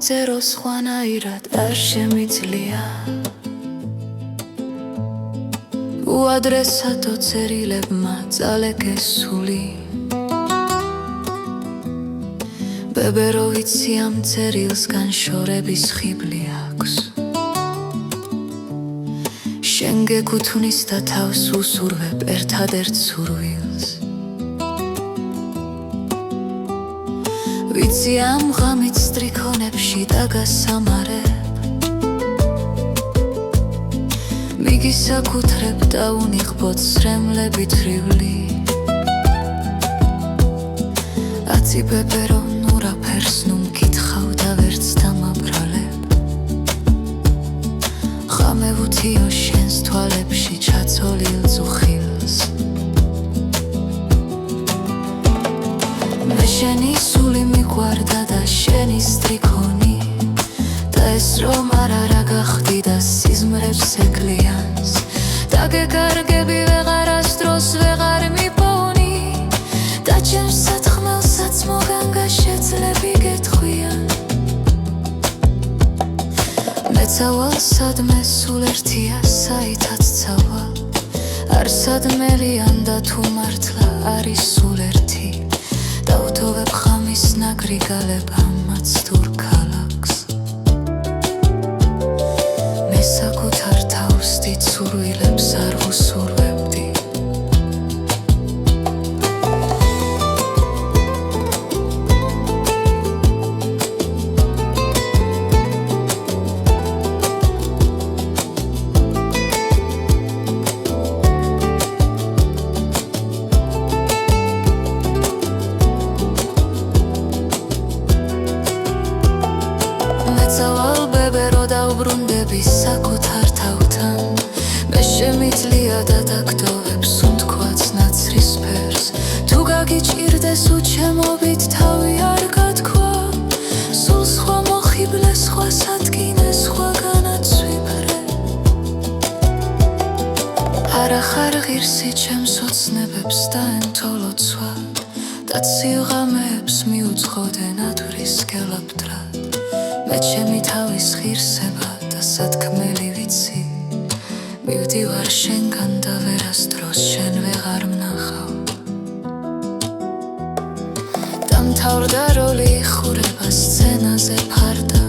მოგწერო სხვანაირად არ შემიძლია უადრესატო წერილებმა წალეკესული ბებერო ვიცი ამ წერილსგან შორების ხიბლი აქვს შენ გეკუთვნის და თავს უსურვებ ერთადერთ სურვილს ვიცი ამ ღამით სტრიქონებში დაგასამარებ მიგისაკუთრებ და უნიღბოდ სრემლებით რივლი აცი ბებერო ნურაფერს ნუ მკითხავ და ვერც დამაბრალებ ხამევუთიო შენს თვალებში ჩაცოლილ წუხილს მე შენი სული მიყვარდა და შენი სტრიქონი და ეს რომ არა გახდი და სიზმრებს ეკლიანს დაგეკარგები ვეღარას დროს ვეღარ მიპოვნი და ჩემს სათხმელსაც მოგანგა შეძლები გეთხვიან მეცავალ სადმე სულ ერთია საითაც ცავალ არ სადმელიან და თუ მართლა არის სულ ერთი დავთოვებ ხამის ნაგრი გალება მაცდურ ქალაქს მე საკუთარ თავს დიდ სურვილებს არ ვუსურვებდი მეცავალ ბებერო დავბრუნდები საკუთარ თავთან მე შემიძლია და დაგდოვებ სუნთქვაც ნაცრის ფერს თუ გაგიჭირდეს უჩემობით თავი არ გათქვა სულ სხვა მოხიბლე სხვა სადგინე სხვაგანაც ვიფრე არა ხარ ღირსი ჩემს ოცნებებს და ემთოლოცვა და ციუღამეებს მიუძღოდე ნატვრის გელაპდრად მე ჩემი თავის ღირსება და სათქმელი ვიცი მივდივარ შენგან და ვერასდროს შენ ვეღარ ვნახავ დამთავრდა როლი იხურება სცენაზე ფარდა